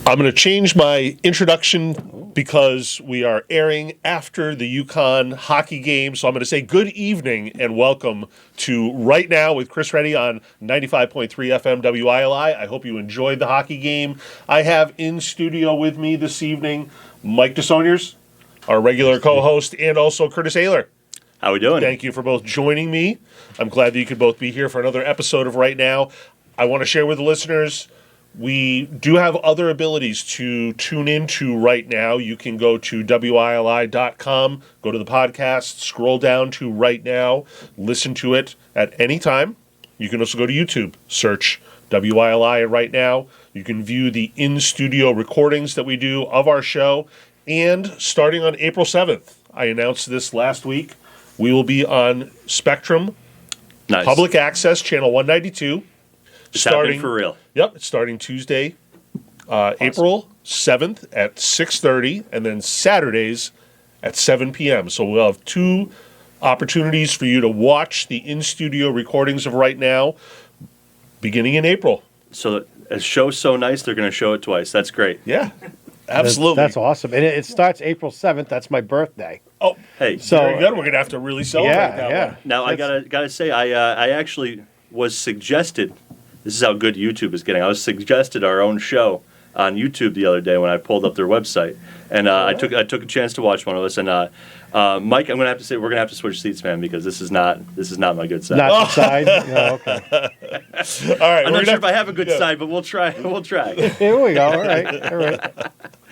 I'm going to change my introduction because we are airing after the Yukon hockey game. So I'm going to say good evening and welcome to Right Now with Chris Reddy on 95.3 FM WILI. I hope you enjoyed the hockey game. I have in studio with me this evening Mike Desaulniers, our regular co-host, and also Curtis Ehler. How we doing? Thank you for both joining me. I'm glad that you could both be here for another episode of Right Now. I want to share with the listeners, we do have other abilities to tune into Right Now. You can go to WILI.com, go to the podcast, scroll down to Right Now, listen to it at any time. You can also go to YouTube, search WILI Right Now. You can view the in-studio recordings that we do of our show. And starting on April 7th, I announced this last week, we will be on Spectrum, Nice. Public Access, Channel 192. It's happening for real. Yep, it's starting Tuesday, April 7th at 6:30, and then Saturdays at 7 p.m. So we'll have two opportunities for you to watch the in-studio recordings of Right Now beginning in April. So a show's so nice, they're going to show it twice. That's great. Yeah, absolutely. That's awesome. And it starts April 7th. That's my birthday. Oh, Hey, So- very good. We're going to have to really celebrate that one. now I gotta say, I actually was suggested. This is how good YouTube is getting. I was suggested our own show on YouTube the other day when I pulled up their website, and I took a chance to watch one of us. And Mike, I'm gonna have to say we're gonna have to switch seats, man, because this is not my good side. Not the side. No, okay. All right, I'm we're not sure gonna if I have a good side, but we'll try. We'll try. Here we go. All right.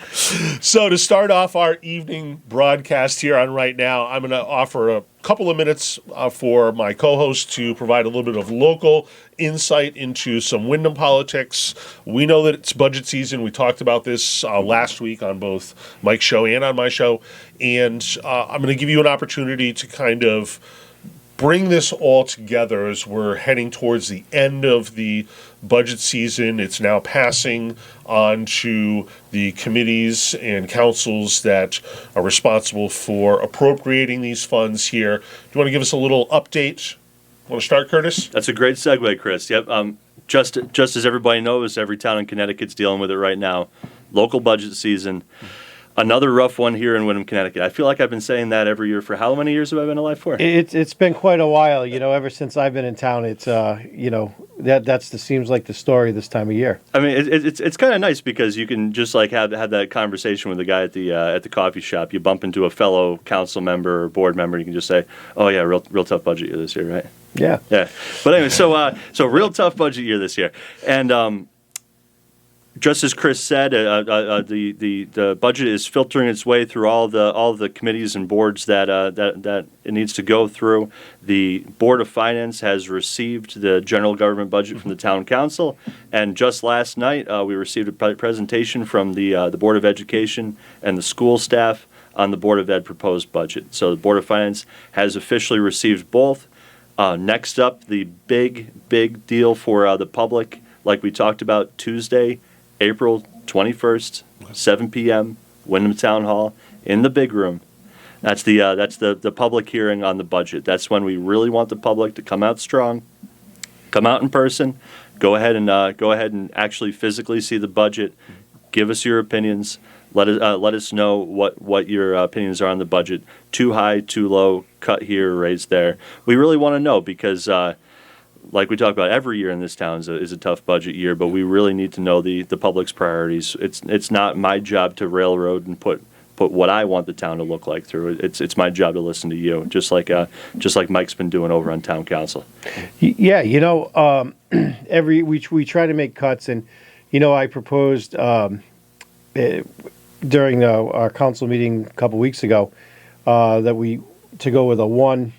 So to start off our evening broadcast here on Right Now, I'm going to offer a couple of minutes for my co-host to provide a little bit of local insight into some Wyndham politics. We know that it's budget season. We talked about this last week on both Mike's show and on my show. And I'm going to give you an opportunity to kind of bring this all together as we're heading towards the end of the budget season. It's now passing on to the committees and councils that are responsible for appropriating these funds here. Do you want to give us a little update? Want to start, Curtis? That's a great segue, Chris. Yep. Just as everybody knows, every town in Connecticut's dealing with it right now. Local budget season. Another rough one here in Wyndham, Connecticut. I feel like I've been saying that every year for how many years have I been alive for? It's been quite a while. Ever since I've been in town, it's seems like the story this time of year. I mean, it's kind of nice because you can just like have that conversation with the guy at the coffee shop. You bump into a fellow council member or board member, and you can just say, "Oh yeah, real tough budget year this year, right?" Yeah. Yeah. But anyway, so real tough budget year this year, and just as Chris said, the budget is filtering its way through all the committees and boards that it needs to go through. The Board of Finance has received the general government budget from the town council, and just last night we received a presentation from the Board of Education and the school staff on the Board of Ed proposed budget. So the Board of Finance has officially received both. Next up, the big deal for the public, like we talked about Tuesday, April 21st, 7 p.m., Wyndham Town Hall, in the big room. That's the public hearing on the budget. That's when we really want the public to come out strong, come out in person, go ahead and actually physically see the budget, give us your opinions, let us know what your opinions are on the budget. Too high, too low, cut here, raise there. We really want to know because like we talk about every year in this town is a tough budget year, but we really need to know the public's priorities. It's not my job to railroad and put what I want the town to look like through. It's my job to listen to you, just like Mike's been doing over on town council. Yeah, we try to make cuts, and I proposed during our council meeting a couple weeks ago that we to go with a one.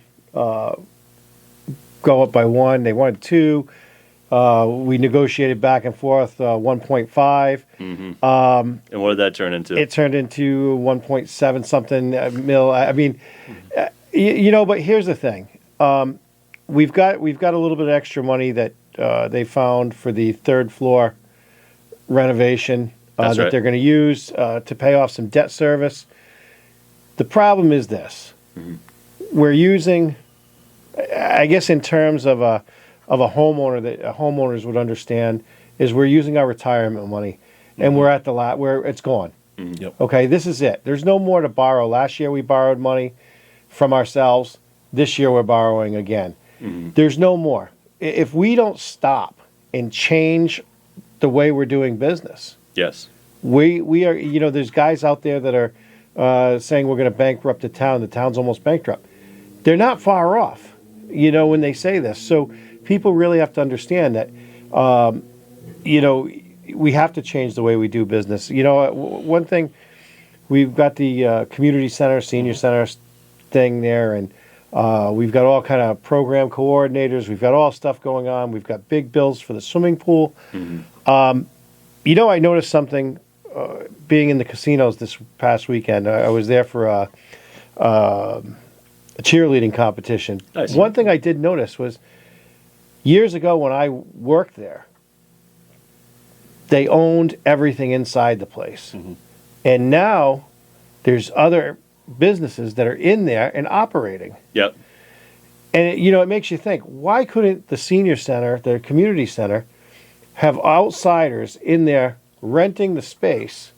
Go up by one. They wanted two. We negotiated back and forth 1.5. Mm-hmm. And what did that turn into? It turned into 1.7 something mil. I mean, but here's the thing. We've got a little bit of extra money that they found for the third floor renovation that right. they're going to use to pay off some debt service. The problem is this. Mm-hmm. We're using, I guess in terms of a homeowner that homeowners would understand, is we're using our retirement money. and we're at the lot where it's gone. Yep. Okay, this is it. There's no more to borrow. Last year we borrowed money from ourselves. This year we're borrowing again. There's no more. If we don't stop and change the way we're doing business, Yes. we are, there's guys out there that are saying we're going to bankrupt the town. The town's almost bankrupt. They're not far off, when they say this. So people really have to understand that, we have to change the way we do business. One thing, we've got the community center, senior center thing there, and we've got all kind of program coordinators. We've got all stuff going on. We've got big bills for the swimming pool. I noticed something being in the casinos this past weekend. I was there for a cheerleading competition. Nice. One thing I did notice was years ago when I worked there, they owned everything inside the place. And now there's other businesses that are in there and operating. Yep. And, it makes you think, why couldn't the senior center, the community center, have outsiders in there renting the space?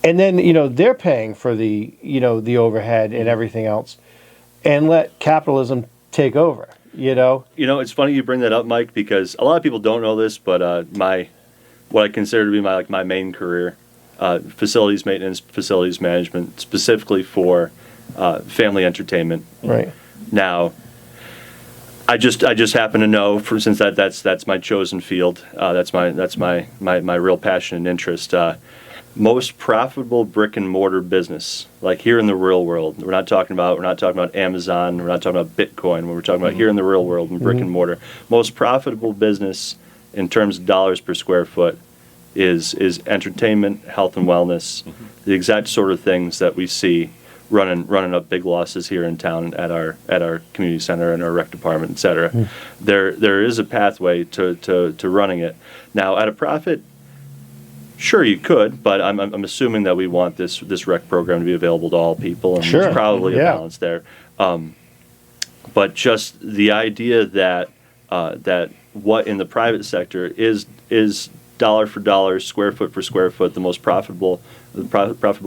And then, they're paying for the, the overhead and everything else, and let capitalism take over, It's funny you bring that up, Mike, because a lot of people don't know this, but what I consider to be my main career, facilities maintenance, facilities management, specifically for family entertainment. Right. Now, I just happen to know, since that's my chosen field, that's my real passion and interest. Most profitable brick and mortar business, like here in the real world. We're not talking about Amazon. We're not talking about Bitcoin. We're talking about here in the real world in brick and mortar. Most profitable business in terms of dollars per square foot is entertainment, health and wellness, the exact sort of things that we see running up big losses here in town at our community center and our rec department, et cetera. There is a pathway to running it. Now, at a profit, sure you could, but I'm assuming that we want this rec program to be available to all people, and there's probably a balance there. But just the idea that what in the private sector is dollar for dollar, square foot for square foot, the most profitable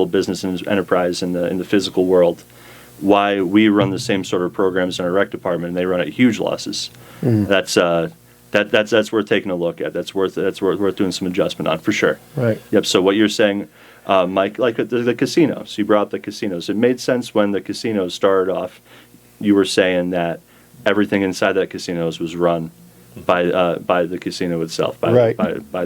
business and enterprise in the physical world. Why we run the same sort of programs in our rec department, and they run at huge losses. That's worth taking a look at. That's worth doing some adjustment on for sure. Right. Yep. So what you're saying, Mike, like the casinos. You brought up the casinos. It made sense when the casinos started off. You were saying that everything inside that casinos was run by the casino itself, by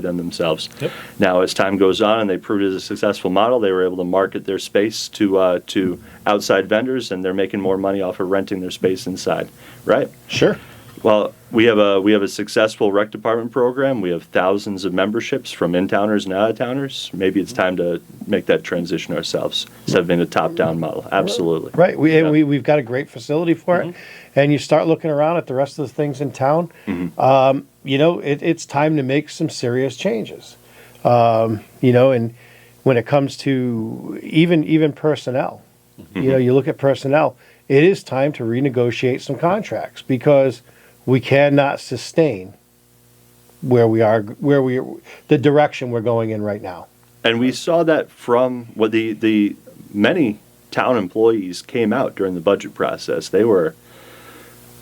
them themselves. Yep. Now, as time goes on and they proved it as a successful model, they were able to market their space to outside vendors, and they're making more money off of renting their space inside, right? Sure. Well, we have a successful rec department program. We have thousands of memberships from in-towners and out-of-towners. Maybe it's time to make that transition ourselves instead of being a top-down model. Absolutely. Right. We've got a great facility for it. And you start looking around at the rest of the things in town, it's time to make some serious changes. And when it comes to even personnel, you look at personnel, it is time to renegotiate some contracts because we cannot sustain the direction we're going in right now. And we saw that from what the many town employees came out during the budget process.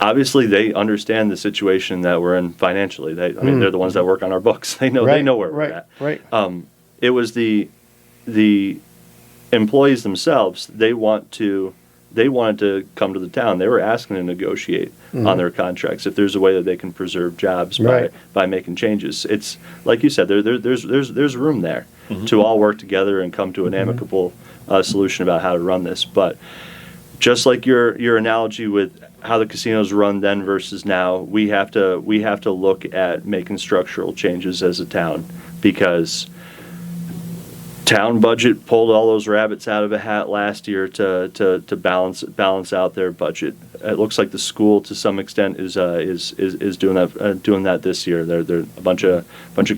Obviously, they understand the situation that we're in financially. They're the ones that work on our books. They know where we're at. Right. It was the employees themselves. They wanted to come to the town. They were asking to negotiate on their contracts if there's a way that they can preserve jobs by making changes. It's like you said. There's room there to all work together and come to an amicable solution about how to run this. But just like your analogy with how the casinos run then versus now, we have to look at making structural changes as a town, because town budget pulled all those rabbits out of a hat last year to balance out their budget. It looks like the school to some extent is doing that this year. They're a bunch of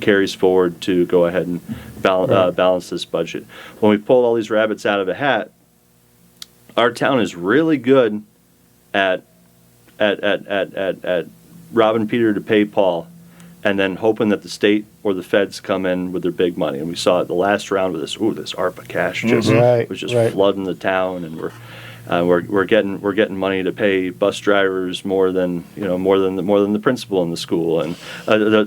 carries forward to go ahead and balance this budget. When we pull all these rabbits out of a hat, our town is really good at robbing Peter to pay Paul, and then hoping that the state or the feds come in with their big money. And we saw it the last round with this ARPA cash just Right, was just right. flooding the town, and we're getting money to pay bus drivers more than the principal in the school, and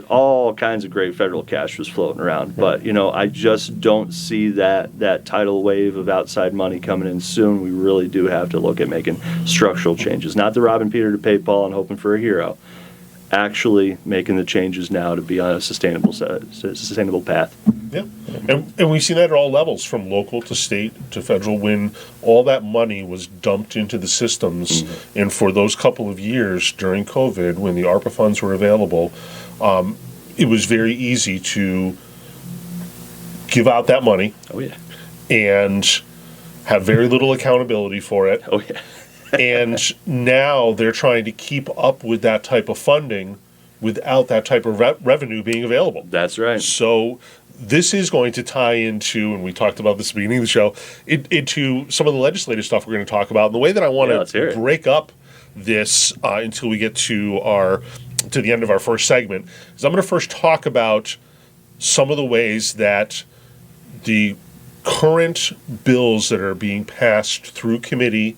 all kinds of great federal cash was floating around. But I just don't see that tidal wave of outside money coming in soon. We really do have to look at making structural changes, not the robbing Peter to pay Paul and hoping for a hero. Actually making the changes now to be on a sustainable path. Yeah, and we see that at all levels, from local to state to federal, when all that money was dumped into the systems. And for those couple of years during COVID, when the ARPA funds were available, it was very easy to give out that money. Oh yeah. And have very little accountability for it. Oh yeah. And now they're trying to keep up with that type of funding without that type of revenue being available. That's right. So this is going to tie into, and we talked about this at the beginning of the show, into some of the legislative stuff we're going to talk about. And the way that I want to break up this until we get to the end of our first segment is I'm going to first talk about some of the ways that the current bills that are being passed through committee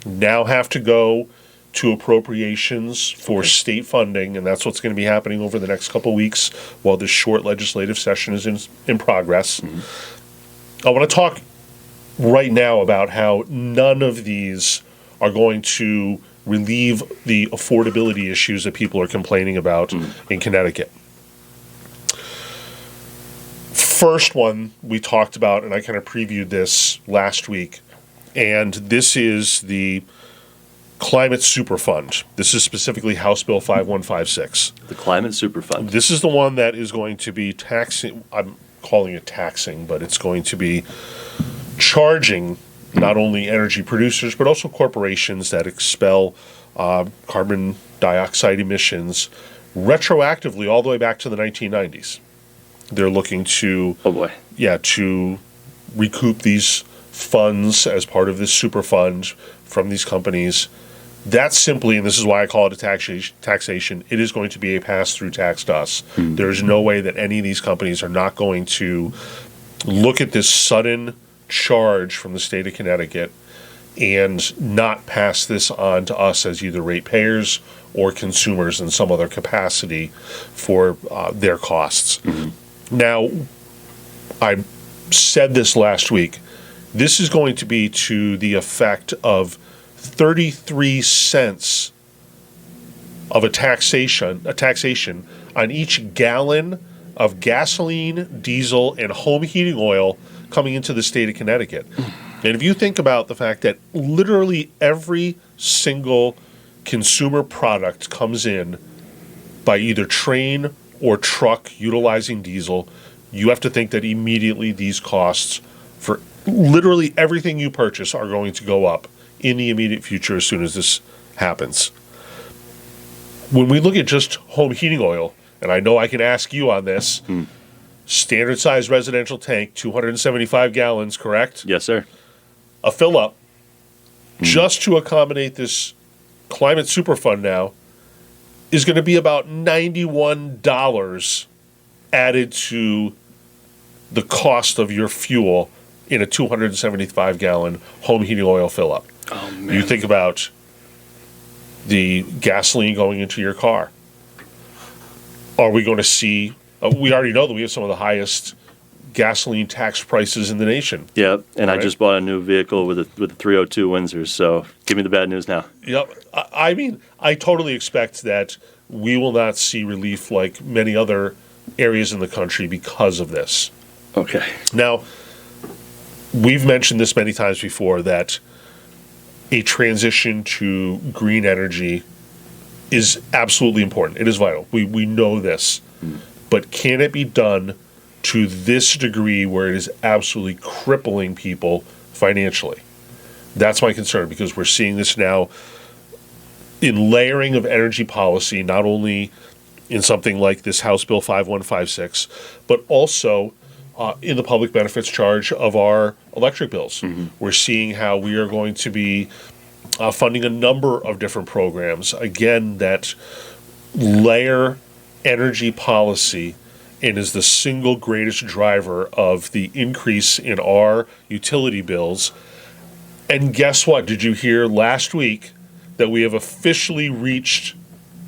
now have to go to appropriations for state funding, and that's what's going to be happening over the next couple of weeks while this short legislative session is in progress. I want to talk right now about how none of these are going to relieve the affordability issues that people are complaining about in Connecticut. First one we talked about, and I kind of previewed this last week, and this is the Climate Super Fund. This is specifically House Bill 5156. The Climate Super Fund. This is the one that is going to be taxing, I'm calling it taxing, but it's going to be charging not only energy producers, but also corporations that expel carbon dioxide emissions retroactively all the way back to the 1990s. They're looking to, to recoup these funds as part of this super fund from these companies. That's simply, and this is why I call it a taxation, it is going to be a pass-through tax to us. There's no way that any of these companies are not going to look at this sudden charge from the state of Connecticut and not pass this on to us as either ratepayers or consumers in some other capacity for their costs. Now, I said this last week, this is going to be to the effect of 33 cents of a taxation on each gallon of gasoline, diesel, and home heating oil coming into the state of Connecticut. And if you think about the fact that literally every single consumer product comes in by either train or truck utilizing diesel, you have to think that immediately these costs for literally everything you purchase are going to go up in the immediate future as soon as this happens. When we look at just home heating oil, and I know I can ask you on this, standard size residential tank, 275 gallons, correct? Yes, sir. A fill up, just to accommodate this Climate Super Fund now, is going to be about $91 added to the cost of your fuel in a 275 gallon home heating oil fill up. Oh, man. You think about the gasoline going into your car. Are we going to see, we already know that we have some of the highest gasoline tax prices in the nation. Yep, and Right. I just bought a new vehicle with a 302 Windsor, so give me the bad news now. Yep. I mean, I totally expect that we will not see relief like many other areas in the country because of this. Okay. Now, we've mentioned this many times before that a transition to green energy is absolutely important. It is vital. We know this. But can it be done to this degree where it is absolutely crippling people financially? That's my concern, because we're seeing this now in layering of energy policy, not only in something like this House Bill 5156, but also in the public benefits charge of our electric bills. We're seeing how we are going to be funding a number of different programs, again, that layer energy policy and is the single greatest driver of the increase in our utility bills. And guess what? Did you hear last week that we have officially reached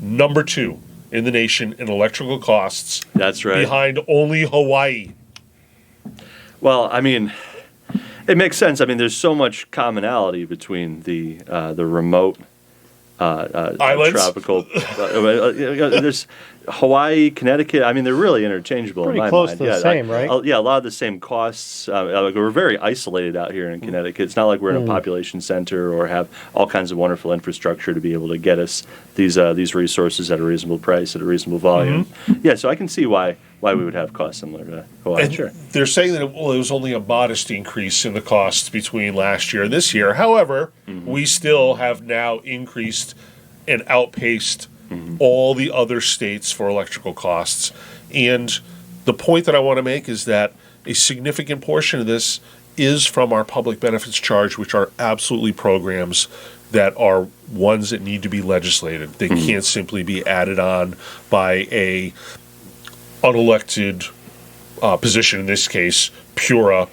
number 2 in the nation in electrical costs? That's right. Behind only Hawaii. Well, I mean, it makes sense. I mean, there's so much commonality between the remote Islands? tropical. There's Hawaii, Connecticut. I mean, they're really interchangeable Pretty in my close mind. to the same, right? Yeah, a lot of the same costs. Like we're very isolated out here in Connecticut. It's not like we're in a population center or have all kinds of wonderful infrastructure to be able to get us these resources at a reasonable price, at a reasonable volume. Yeah, so I can see why we would have costs similar to Hawaii. And they're saying that it was only a modest increase in the costs between last year and this year. However, we still have now increased and outpaced all the other states for electrical costs. And the point that I want to make is that a significant portion of this is from our public benefits charge, which are absolutely programs that are ones that need to be legislated. They can't simply be added on by a unelected position, in this case, Pura,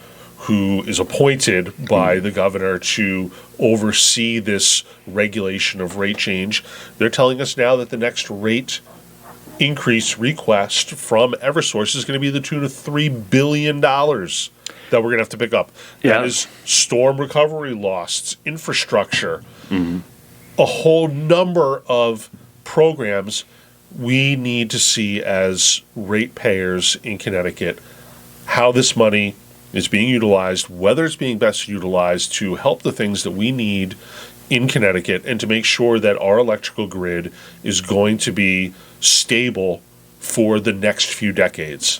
who is appointed by the governor to oversee this regulation of rate change. They're telling us now that the next rate increase request from Eversource is going to be the tune of $3 billion that we're going to have to pick up. Yeah. That is storm recovery loss, infrastructure, a whole number of programs we need to see as ratepayers in Connecticut, how this money is being utilized, whether it's being best utilized to help the things that we need in Connecticut and to make sure that our electrical grid is going to be stable for the next few decades.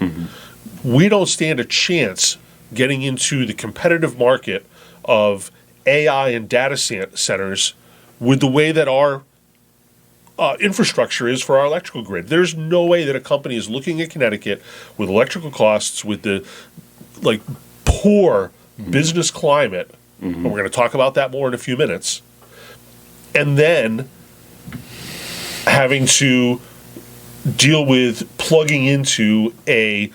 We don't stand a chance getting into the competitive market of AI and data centers with the way that our infrastructure is for our electrical grid. There's no way that a company is looking at Connecticut with electrical costs, with the poor business climate, and we're going to talk about that more in a few minutes, and then having to deal with plugging into a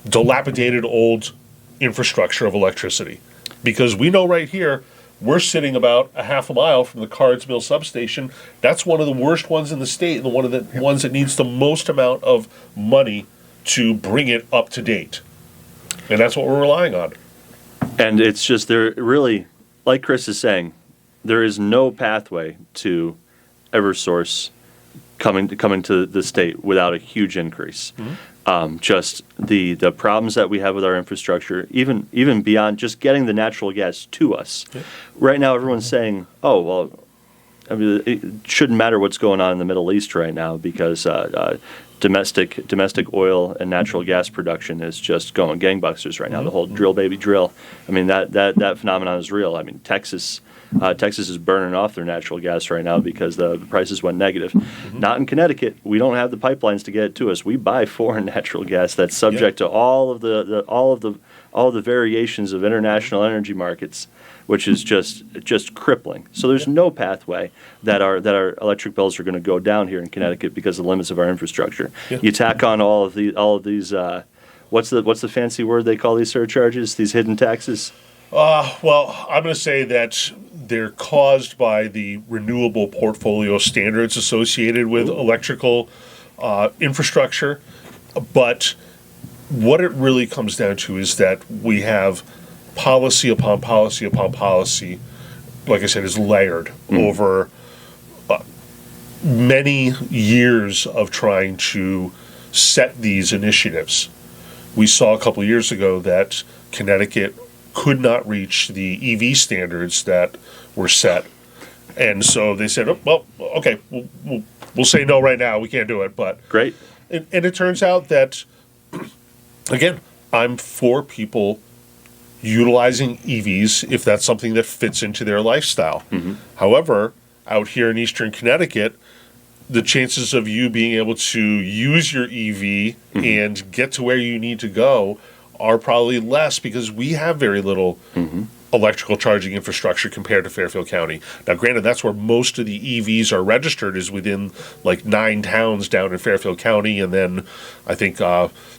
dilapidated old infrastructure of electricity. Because we know right here, we're sitting about a half a mile from the Cards Mill substation. That's one of the worst ones in the state, and one of the ones that needs the most amount of money to bring it up to date. And that's what we're relying on. And it's just, there really, like Chris is saying, there is no pathway to Eversource coming to the state without a huge increase. Just the problems that we have with our infrastructure, even beyond just getting the natural gas to us. Right now, everyone's saying, "Oh, well, I mean, it shouldn't matter what's going on in the Middle East right now because domestic oil and natural gas production is just going gangbusters right now. The whole drill baby drill. I mean, that phenomenon is real. I mean, Texas is burning off their natural gas right now because the prices went negative. Not in Connecticut. We don't have the pipelines to get it to us. We buy foreign natural gas that's subject to all of the variations of international energy markets, which is just crippling. So there's no pathway that our electric bills are going to go down here in Connecticut because of the limits of our infrastructure. You tack on all of these. What's the fancy word they call these surcharges? These hidden taxes. Well, I'm going to say that they're caused by the renewable portfolio standards associated with electrical infrastructure. But what it really comes down to is that we have policy upon policy upon policy, like I said, is layered over many years of trying to set these initiatives. We saw a couple of years ago that Connecticut could not reach the EV standards that were set. And so they said, oh, well, okay, we'll say no right now. We can't do it. But Great. And it turns out that, again, I'm for people utilizing EVs if that's something that fits into their lifestyle. However, out here in eastern Connecticut, the chances of you being able to use your EV and get to where you need to go are probably less because we have very little electrical charging infrastructure compared to Fairfield County. Now, granted, that's where most of the EVs are registered, is within like 9 towns down in Fairfield County, and then I think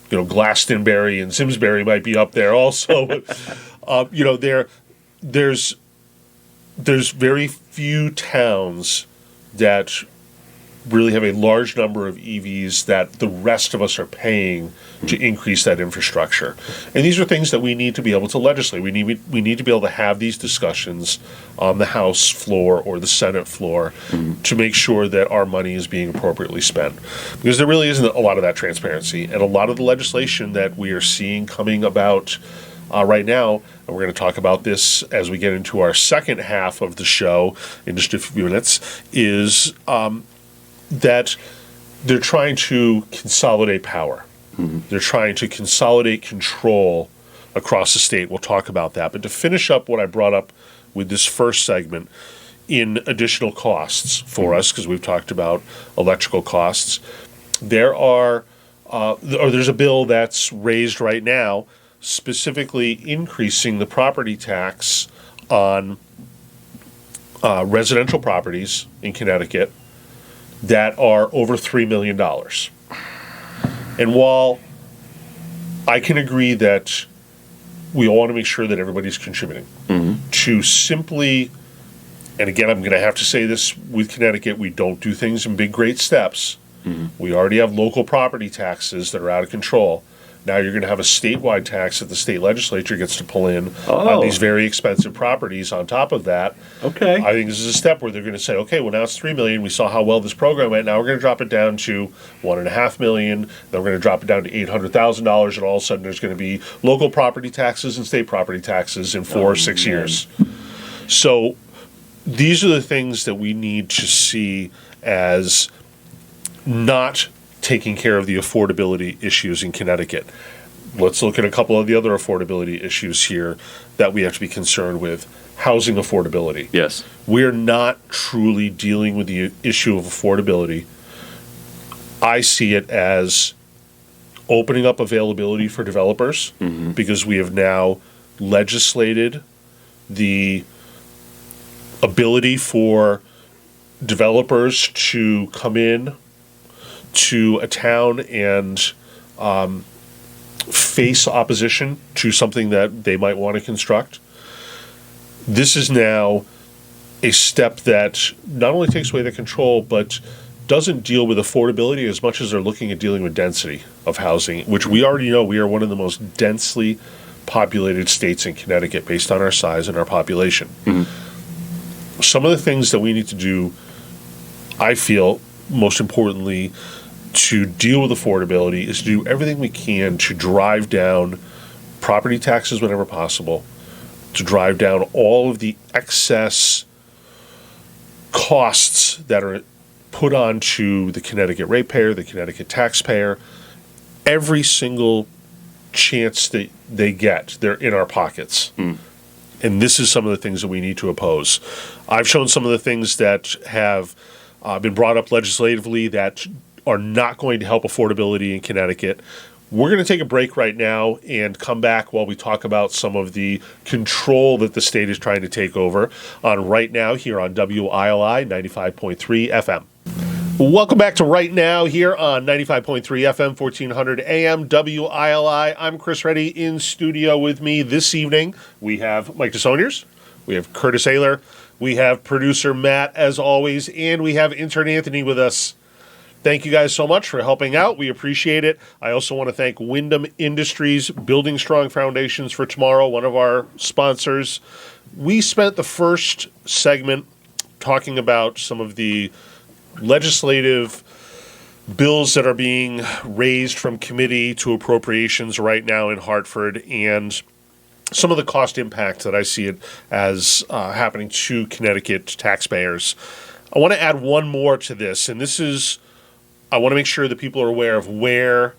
Glastonbury and Simsbury might be up there also. There's very few towns that really have a large number of EVs that the rest of us are paying to increase that infrastructure. And these are things that we need to be able to legislate. We need to be able to have these discussions on the House floor or the Senate floor to make sure that our money is being appropriately spent. Because there really isn't a lot of that transparency. And a lot of the legislation that we are seeing coming about right now, and we're going to talk about this as we get into our second half of the show in just a few minutes, is that they're trying to consolidate power. They're trying to consolidate control across the state. We'll talk about that. But to finish up what I brought up with this first segment, in additional costs for us, because we've talked about electrical costs, there's a bill that's raised right now specifically increasing the property tax on residential properties in Connecticut that are over $3 million. And while I can agree that we all want to make sure that everybody's contributing, to simply, and again, I'm going to have to say this with Connecticut, we don't do things in big, great steps. We already have local property taxes that are out of control. Now you're going to have a statewide tax that the state legislature gets to pull in on these very expensive properties on top of that. Okay. I think this is a step where they're going to say, okay, well, now it's $3 million. We saw how well this program went. Now we're going to drop it down to $1.5 million. Then we're going to drop it down to $800,000. And all of a sudden there's going to be local property taxes and state property taxes in 4 or 6 years. So these are the things that we need to see as not taking care of the affordability issues in Connecticut. Let's look at a couple of the other affordability issues here that we have to be concerned with. Housing affordability. Yes. We're not truly dealing with the issue of affordability. I see it as opening up availability for developers because we have now legislated the ability for developers to come in to a town and face opposition to something that they might want to construct. This is now a step that not only takes away the control, but doesn't deal with affordability as much as they're looking at dealing with density of housing, which we already know we are one of the most densely populated states in Connecticut based on our size and our population. Some of the things that we need to do, I feel, most importantly, to deal with affordability is to do everything we can to drive down property taxes whenever possible, to drive down all of the excess costs that are put onto the Connecticut ratepayer, the Connecticut taxpayer. Every single chance that they get, they're in our pockets. And this is some of the things that we need to oppose. I've shown some of the things that have been brought up legislatively that are not going to help affordability in Connecticut. We're going to take a break right now and come back while we talk about some of the control that the state is trying to take over on Right Now here on WILI 95.3 FM. Welcome back to Right Now here on 95.3 FM, 1400 AM, WILI. I'm Chris Reddy. In studio with me this evening, we have Mike Desaulniers, we have Curtis Ehler, we have producer Matt, as always, and we have intern Anthony with us. Thank you guys so much for helping out. We appreciate it. I also want to thank Wyndham Industries, Building Strong Foundations for Tomorrow, one of our sponsors. We spent the first segment talking about some of the legislative bills that are being raised from committee to appropriations right now in Hartford and some of the cost impacts that I see it as happening to Connecticut taxpayers. I want to add one more to this, and this is, I want to make sure that people are aware of where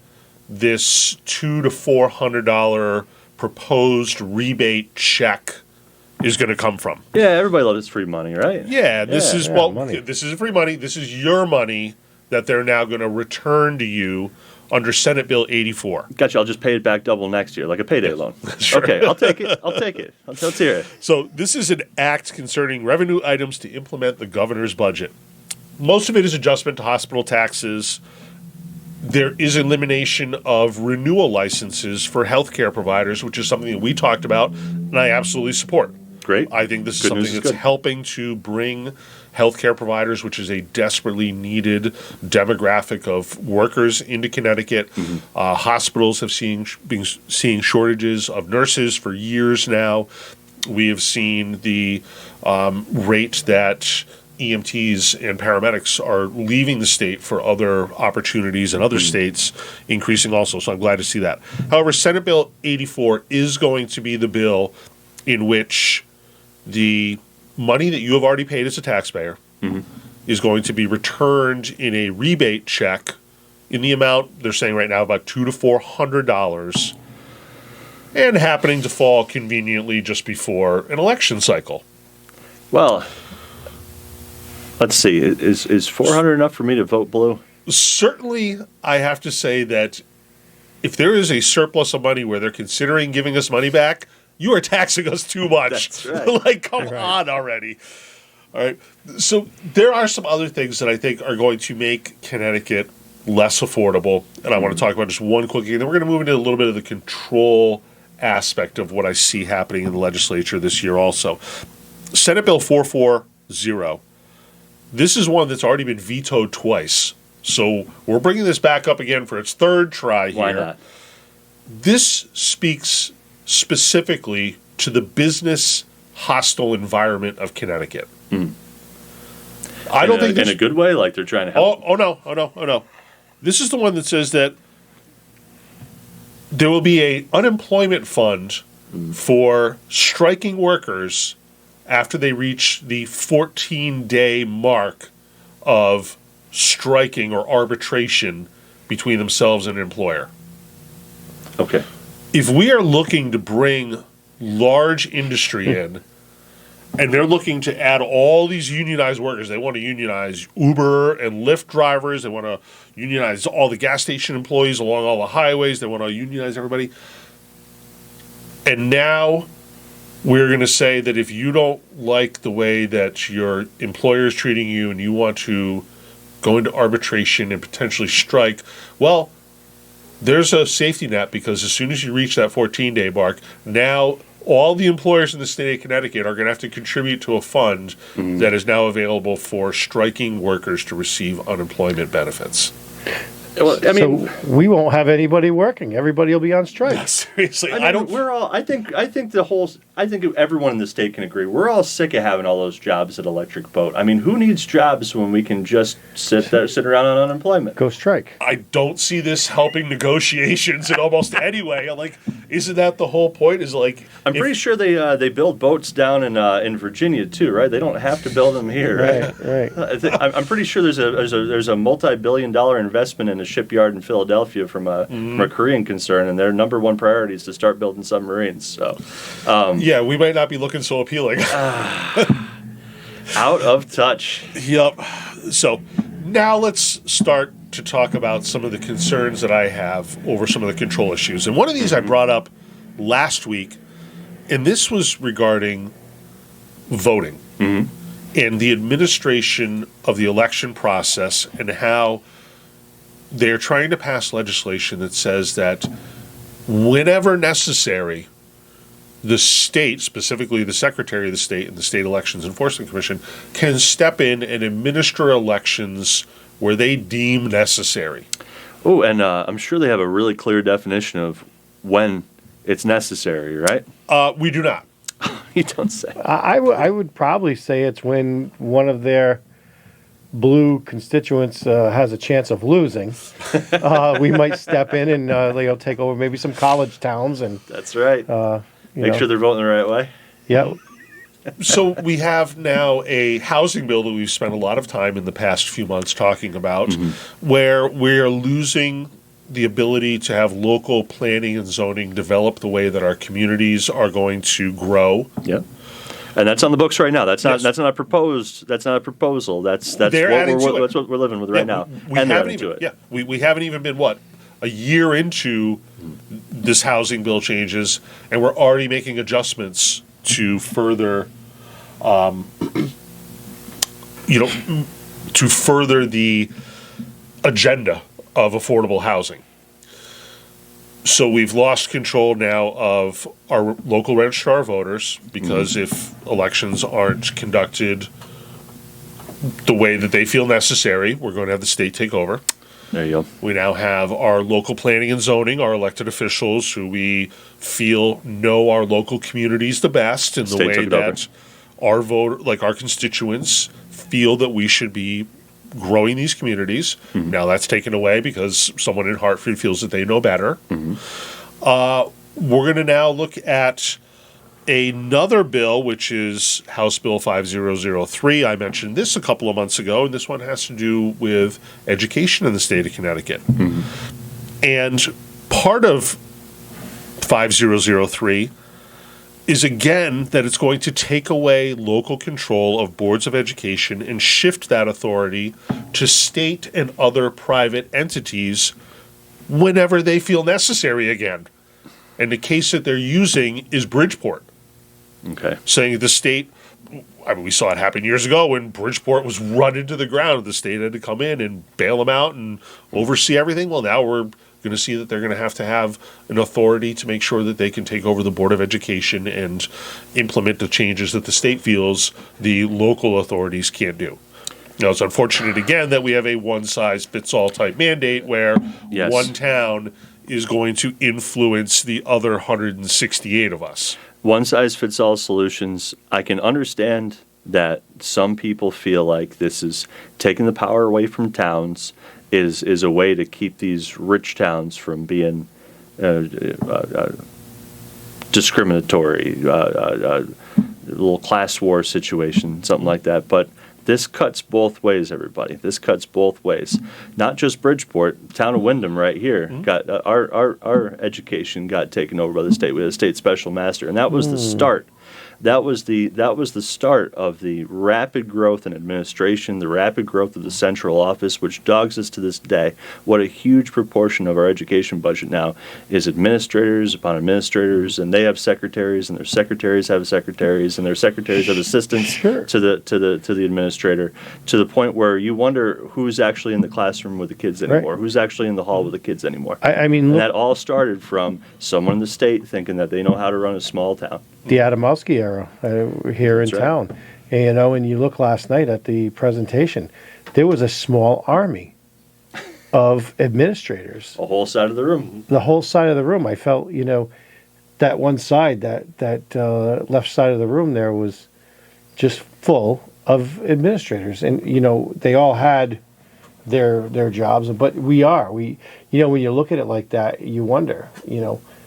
this $200 to $400 proposed rebate check is going to come from. Yeah, everybody loves free money, right? Yeah, this is money. this is free money. This is your money that they're now going to return to you under Senate Bill 84. Gotcha. I'll just pay it back double next year, like a payday loan. Sure. Okay, I'll take it. Let's hear it. So this is an act concerning revenue items to implement the governor's budget. Most of it is adjustment to hospital taxes. There is elimination of renewal licenses for healthcare providers, which is something that we talked about, and I absolutely support. Great. I think this is Good something news is that's good. helping to bring healthcare providers, which is a desperately needed demographic of workers, into Connecticut. Hospitals have been seeing shortages of nurses for years now. We have seen the rate that EMTs and paramedics are leaving the state for other opportunities in other states increasing also. So I'm glad to see that. However, Senate Bill 84 is going to be the bill in which the money that you have already paid as a taxpayer is going to be returned in a rebate check in the amount they're saying right now about $200 to $400, and happening to fall conveniently just before an election cycle. Well, let's see. Is 400 enough for me to vote blue? Certainly, I have to say that if there is a surplus of money where they're considering giving us money back, you are taxing us too much. That's right. Like, come on already. All right. So there are some other things that I think are going to make Connecticut less affordable, and I want to talk about just one quick thing. Then we're going to move into a little bit of the control aspect of what I see happening in the legislature this year also. Senate Bill 440. This is one that's already been vetoed twice. So we're bringing this back up again for its third try here. Why not? This speaks specifically to the business hostile environment of Connecticut. I don't think in a good way, like they're trying to help. Oh no. This is the one that says that there will be a unemployment fund for striking workers after they reach the 14-day mark of striking or arbitration between themselves and an employer. Okay. If we are looking to bring large industry in, and they're looking to add all these unionized workers, they want to unionize Uber and Lyft drivers, they want to unionize all the gas station employees along all the highways, they want to unionize everybody. And now we're going to say that if you don't like the way that your employer is treating you and you want to go into arbitration and potentially strike, well, there's a safety net, because as soon as you reach that 14-day mark, now all the employers in the state of Connecticut are going to have to contribute to a fund that is now available for striking workers to receive unemployment benefits. Well, I mean, So we won't have anybody working. Everybody will be on strike. Seriously, I I mean, don't. we're all. I think everyone in the state can agree. We're all sick of having all those jobs at Electric Boat. I mean, who needs jobs when we can just sit around on unemployment? Go strike. I don't see this helping negotiations in almost any way. Like, isn't that the whole point? Is like, I'm pretty sure they build boats down in Virginia too, right? They don't have to build them here, right? Right. I'm pretty sure there's a multi-billion-dollar investment in a shipyard in Philadelphia from a Korean concern, and their number one priority is to start building submarines. So, yeah, we might not be looking so appealing. out of touch. Yep. So now let's start to talk about some of the concerns that I have over some of the control issues. And one of these I brought up last week, and this was regarding voting and the administration of the election process, and how they're trying to pass legislation that says that whenever necessary, the state, specifically the Secretary of the State and the State Elections Enforcement Commission, can step in and administer elections where they deem necessary. Oh, and I'm sure they have a really clear definition of when it's necessary, right? We do not. You don't say. I would probably say it's when one of their blue constituents has a chance of losing. We might step in and take over maybe some college towns and That's right. Make sure they're voting the right way. Yeah. So we have now a housing bill that we've spent a lot of time in the past few months talking about, where we're losing the ability to have local planning and zoning develop the way that our communities are going to grow. Yeah. And that's on the books right now. That's not Yes. that's not a proposed. That's not a proposal. That's They're adding to it. that's what we're living with right now. We And they're haven't adding to even, it. yeah, we haven't even been, a year into this housing bill changes, and we're already making adjustments to further, to further the agenda of affordable housing. So we've lost control now of our local registrar of voters, because if elections aren't conducted the way that they feel necessary, we're going to have the state take over. There you go. We now have our local planning and zoning, our elected officials who we feel know our local communities the best in the State way took it that our our constituents feel that we should be growing these communities. Now that's taken away because someone in Hartford feels that they know better. We're going to now look at another bill, which is House Bill 5003. I mentioned this a couple of months ago, and this one has to do with education in the state of Connecticut. And part of 5003 is, again, that it's going to take away local control of boards of education and shift that authority to state and other private entities whenever they feel necessary again. And the case that they're using is Bridgeport. Okay. Saying the state, I mean, we saw it happen years ago when Bridgeport was run into the ground. The state had to come in and bail them out and oversee everything. Well, now we're going to see that they're going to have an authority to make sure that they can take over the Board of Education and implement the changes that the state feels the local authorities can't do. Now, it's unfortunate, again, that we have a one-size-fits-all type mandate where one town is going to influence the other 168 of us. One-size-fits-all solutions, I can understand that some people feel like this is taking the power away from towns, is a way to keep these rich towns from being discriminatory, little class war situation, something like that. But this cuts both ways, everybody. This cuts both ways. Not just Bridgeport, the town of Wyndham right here got our education got taken over by the state. We had a state special master, and that was the start. That was the start of the rapid growth in administration, the rapid growth of the central office, which dogs us to this day. What a huge proportion of our education budget now is administrators upon administrators, and they have secretaries, and their secretaries have secretaries, and their secretaries have assistants to the administrator, to the point where you wonder who's actually in the classroom with the kids anymore, who's actually in the hall with the kids anymore. I mean, and that all started from someone in the state thinking that they know how to run a small town. The Adamowski era here in town. And, and you look last night at the presentation, there was a small army of administrators. A whole side of the room. The whole side of the room. I felt, that one side, that left side of the room there was just full of administrators. And, they all had their jobs. But when you look at it like that, you wonder,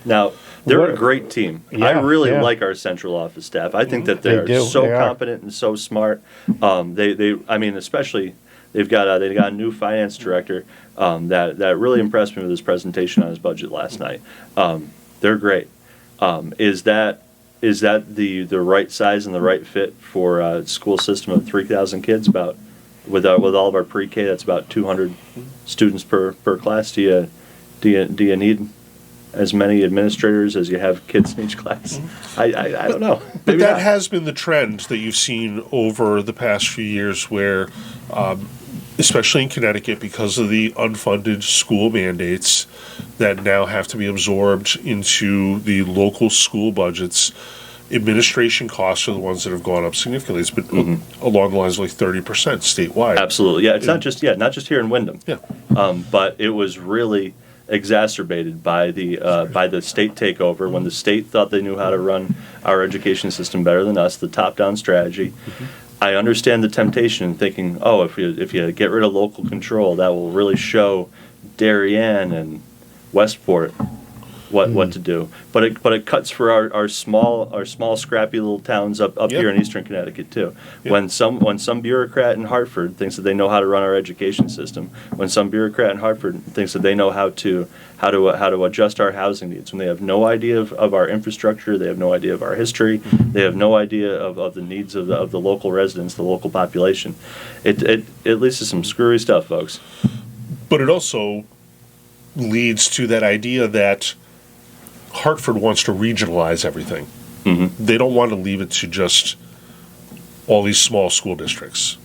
Now, they're a great team. I really like our central office staff. I think that they're so competent and so smart. Especially they got a new finance director that really impressed me with his presentation on his budget last night. They're great. Is that the right size and the right fit for a school system of 3,000 kids? With all of our pre-K, that's about 200 students per class. Do you need as many administrators as you have kids in each class? I don't know. But that has been the trend that you've seen over the past few years where, especially in Connecticut, because of the unfunded school mandates that now have to be absorbed into the local school budgets, administration costs are the ones that have gone up significantly. It's been along the lines of like 30% statewide. Absolutely. Yeah, it's not just here in Wyndham. Yeah. But it was really exacerbated by the state takeover, when the state thought they knew how to run our education system better than us, the top-down strategy. I understand the temptation in thinking, if you get rid of local control, that will really show Darien and Westport what to do. But it cuts for our small scrappy little towns up here in eastern Connecticut too. When some bureaucrat in Hartford thinks that they know how to run our education system, when some bureaucrat in Hartford thinks that they know how to adjust our housing needs, when they have no idea of our infrastructure, they have no idea of our history, they have no idea of the needs of the local residents, the local population, it leads to some screwy stuff, folks. But it also leads to that idea that Hartford wants to regionalize everything. They don't want to leave it to just all these small school districts.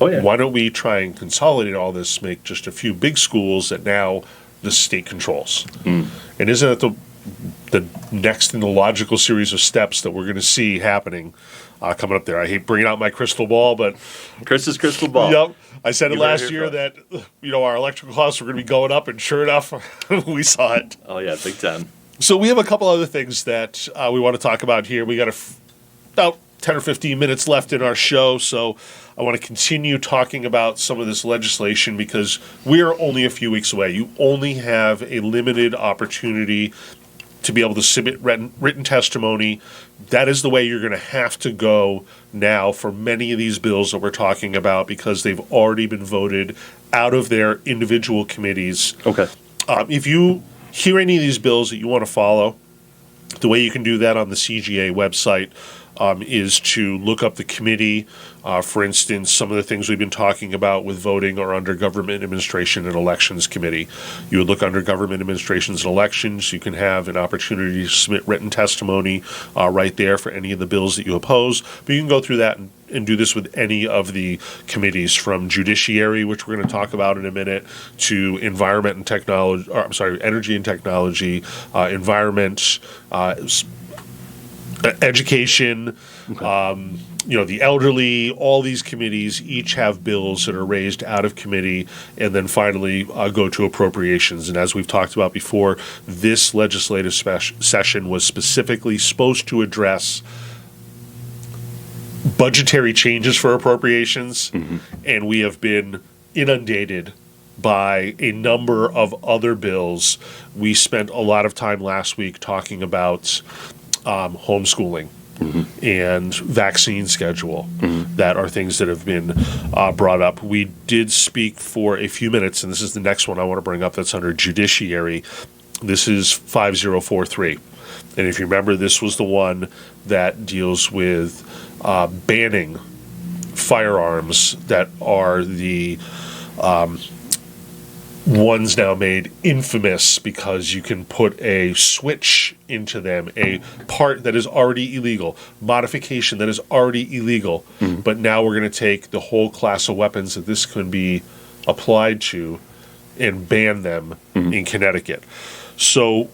Oh, yeah. Why don't we try and consolidate all this, make just a few big schools that now the state controls? And isn't that the next in the logical series of steps that we're going to see happening coming up there? I hate bringing out my crystal ball, but Chris's crystal ball. yep, I said it You heard it last here year first. that our electrical costs were going to be going up, and sure enough, we saw it. Oh, yeah, big time. So we have a couple other things that we want to talk about here. We got about 10 or 15 minutes left in our show, so I want to continue talking about some of this legislation because we are only a few weeks away. You only have a limited opportunity to be able to submit written testimony. That is the way you're going to have to go now for many of these bills that we're talking about because they've already been voted out of their individual committees. Okay. If you hear any of these bills that you want to follow, the way you can do that on the CGA website is to look up the committee. For instance, some of the things we've been talking about with voting are under Government Administration and Elections Committee. You would look under Government Administrations and Elections. You can have an opportunity to submit written testimony right there for any of the bills that you oppose. But you can go through that and do this with any of the committees, from Judiciary, which we're going to talk about in a minute, to Environment and Technology, Energy and Technology, Environment, Education, the elderly. All these committees each have bills that are raised out of committee and then finally go to appropriations. And as we've talked about before, this legislative session was specifically supposed to address budgetary changes for appropriations, and we have been inundated by a number of other bills. We spent a lot of time last week talking about homeschooling and vaccine schedule. That are things that have been brought up. We did speak for a few minutes, and this is the next one I want to bring up that's under Judiciary. This is 5043. And if you remember, this was the one that deals with banning firearms that are the ones now made infamous because you can put a switch into them, a part that is already illegal, modification that is already illegal, but now we're going to take the whole class of weapons that this can be applied to and ban them in Connecticut. So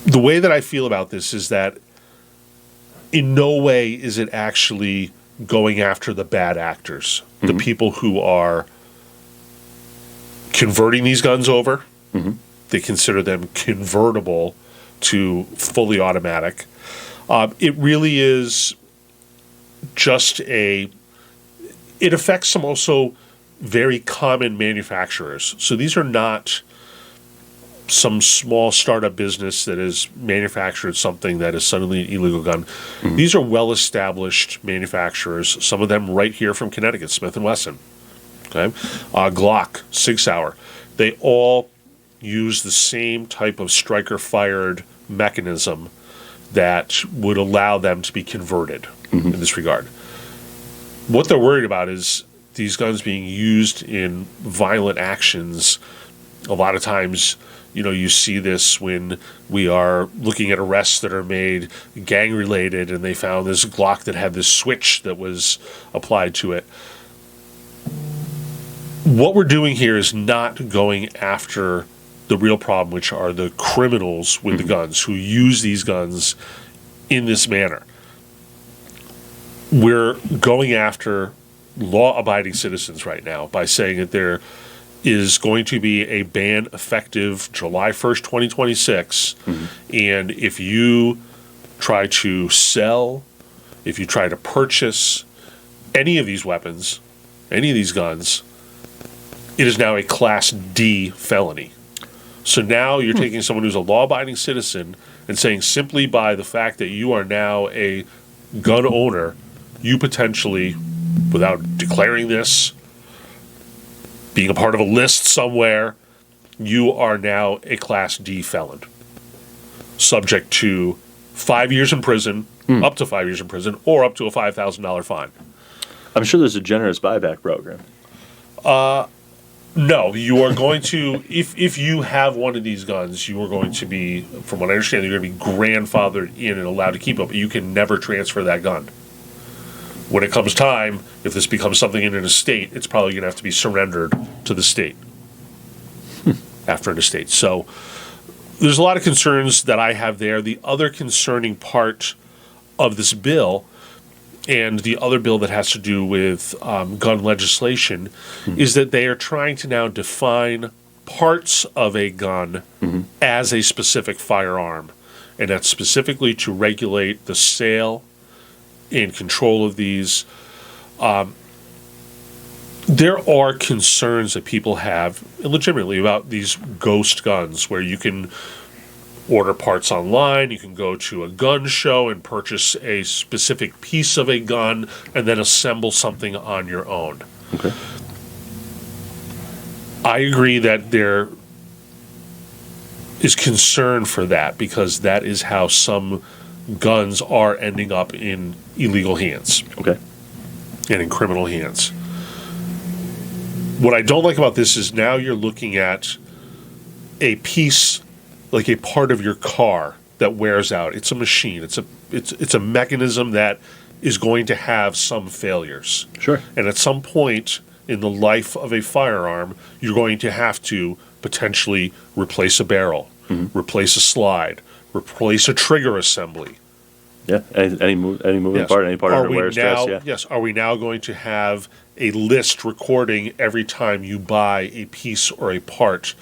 the way that I feel about this is that in no way is it actually going after the bad actors, the people who are converting these guns over. They consider them convertible to fully automatic. It really is just it affects some also very common manufacturers. So these are not some small startup business that has manufactured something that is suddenly an illegal gun. These are well-established manufacturers, some of them right here from Connecticut, Smith & Wesson. Okay, Glock, Sig Sauer, they all use the same type of striker-fired mechanism that would allow them to be converted in this regard. What they're worried about is these guns being used in violent actions. A lot of times, you see this when we are looking at arrests that are made gang-related, and they found this Glock that had this switch that was applied to it. What we're doing here is not going after the real problem, which are the criminals with the guns who use these guns in this manner. We're going after law-abiding citizens right now by saying that there is going to be a ban effective July 1st, 2026, and if you try to sell, if you try to purchase any of these weapons, any of these guns, it is now a Class D felony. So now you're taking someone who's a law-abiding citizen and saying simply by the fact that you are now a gun owner, you potentially, without declaring this, being a part of a list somewhere, you are now a Class D felon, subject to 5 years in prison, up to 5 years in prison, or up to a $5,000 fine. I'm sure there's a generous buyback program. No, you are going to, if you have one of these guns, you are going to be, from what I understand, you're going to be grandfathered in and allowed to keep it, but you can never transfer that gun. When it comes time, if this becomes something in an estate, it's probably going to have to be surrendered to the state after an estate. So there's a lot of concerns that I have there. The other concerning part of this bill and the other bill that has to do with gun legislation is that they are trying to now define parts of a gun as a specific firearm. And that's specifically to regulate the sale and control of these. There are concerns that people have legitimately about these ghost guns where you can order parts online, you can go to a gun show and purchase a specific piece of a gun and then assemble something on your own. Okay. I agree that there is concern for that because that is how some guns are ending up in illegal hands. Okay. And in criminal hands. What I don't like about this is now you're looking at a piece, like a part of your car that wears out. It's a machine. It's a mechanism that is going to have some failures. Sure. And at some point in the life of a firearm, you're going to have to potentially replace a barrel, replace a slide, replace a trigger assembly. Yeah. Any moving part, any part of it wears stress. Yeah. Yes. Are we now going to have a list recording every time you buy a piece or a part?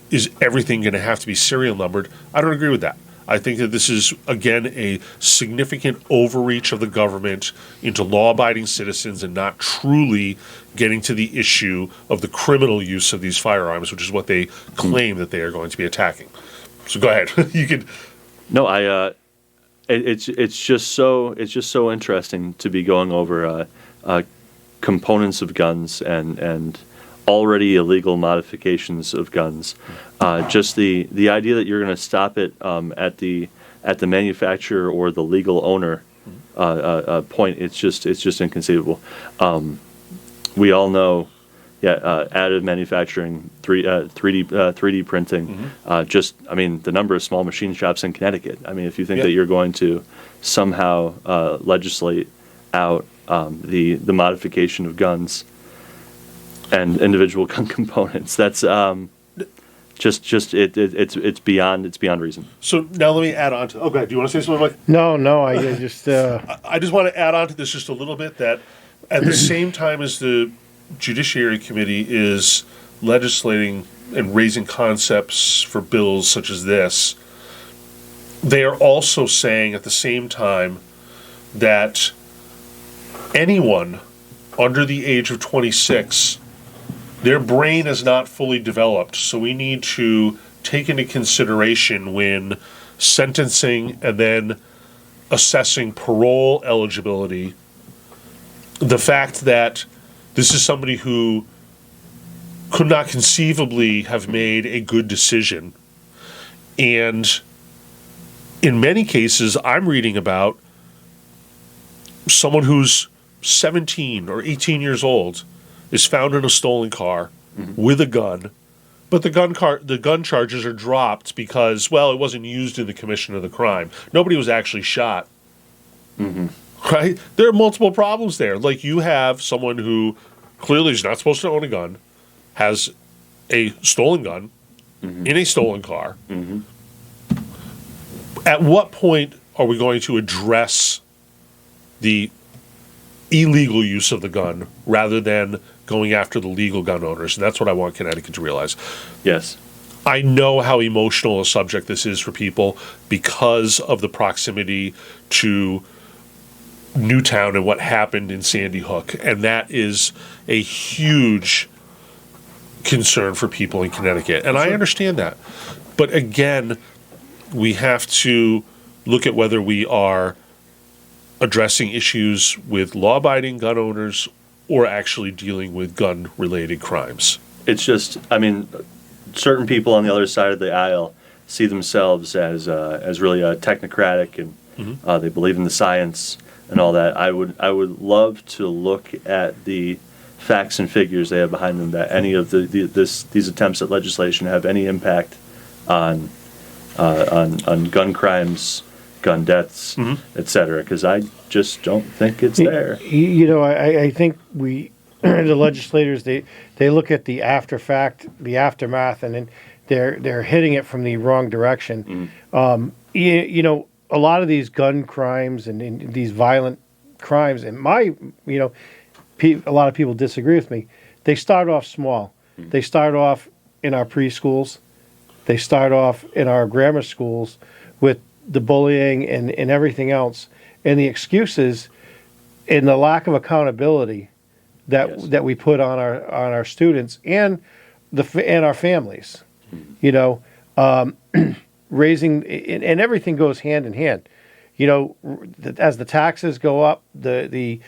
Is everything going to have to be serial numbered? I don't agree with that. I think that this is, again, a significant overreach of the government into law-abiding citizens and not truly getting to the issue of the criminal use of these firearms, which is what they claim that they are going to be attacking. So go ahead. You could. No, it's just so interesting to be going over components of guns and already illegal modifications of guns. Just the idea that you're going to stop it at the manufacturer or the legal owner point, it's just inconceivable. We all know, additive manufacturing, 3D printing. The number of small machine shops in Connecticut. I mean, if you think that you're going to somehow legislate out the modification of guns and individual gun components, that's it's beyond reason. So now let me add on to. Oh, go ahead. Do you want to say something, Mike? No. I just. I just want to add on to this just a little bit that at the same time as the Judiciary Committee is legislating and raising concepts for bills such as this, they are also saying at the same time that anyone under the age of 26, their brain is not fully developed, so we need to take into consideration when sentencing and then assessing parole eligibility the fact that this is somebody who could not conceivably have made a good decision. And in many cases, I'm reading about someone who's 17 or 18 years old is found in a stolen car with a gun, but the gun charges are dropped because, well, it wasn't used in the commission of the crime. Nobody was actually shot. Right? There are multiple problems there. Like, you have someone who clearly is not supposed to own a gun, has a stolen gun in a stolen car. At what point are we going to address the illegal use of the gun rather than going after the legal gun owners? And that's what I want Connecticut to realize. Yes. I know how emotional a subject this is for people because of the proximity to Newtown and what happened in Sandy Hook. And that is a huge concern for people in Connecticut. And I understand that. But again, we have to look at whether we are addressing issues with law-abiding gun owners or actually dealing with gun-related crimes. It's just, certain people on the other side of the aisle see themselves as really technocratic, and they believe in the science and all that. I would love to look at the facts and figures they have behind them that any of these attempts at legislation have any impact on gun crimes, gun deaths, et cetera, because I just don't think it's there. I think the legislators, they look at the after fact, the aftermath, and then they're hitting it from the wrong direction. A lot of these gun crimes and these violent crimes, and a lot of people disagree with me. They start off small. They start off in our preschools. They start off in our grammar schools with the bullying and everything else, and the excuses and the lack of accountability that we put on our students and our families. Raising and everything goes hand in hand. As the taxes go up, the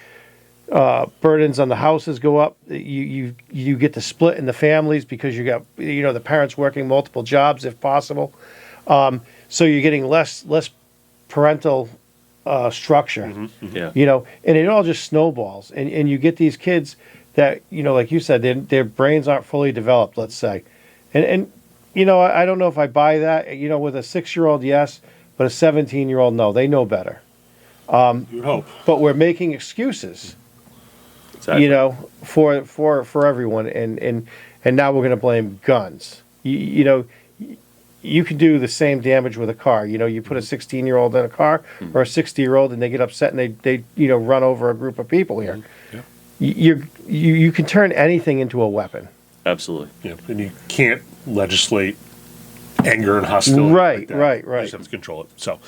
burdens on the houses go up. You get to split in the families because you got the parents working multiple jobs if possible. So you're getting less parental structure. Yeah. And it all just snowballs. And you get these kids that like you said, their brains aren't fully developed. Let's say, and I don't know if I buy that. With a 6-year-old, yes, but a 17-year-old, no. They know better. You would hope. But we're making excuses. Exactly. For everyone, and now we're going to blame guns. You can do the same damage with a car. You put a 16-year-old in a car or a 60-year-old, and they get upset and they run over a group of people here. Yeah. You can turn anything into a weapon. Absolutely. Yeah, and you can't legislate anger and hostility. Right. You just have to control it. So,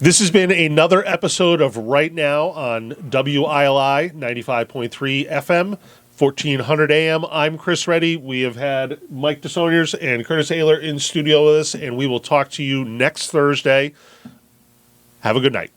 this has been another episode of Right Now on WILI 95.3 FM, 1400 AM. I'm Chris Reddy. We have had Mike Desaulniers and Curtis Ehler in studio with us, and we will talk to you next Thursday. Have a good night.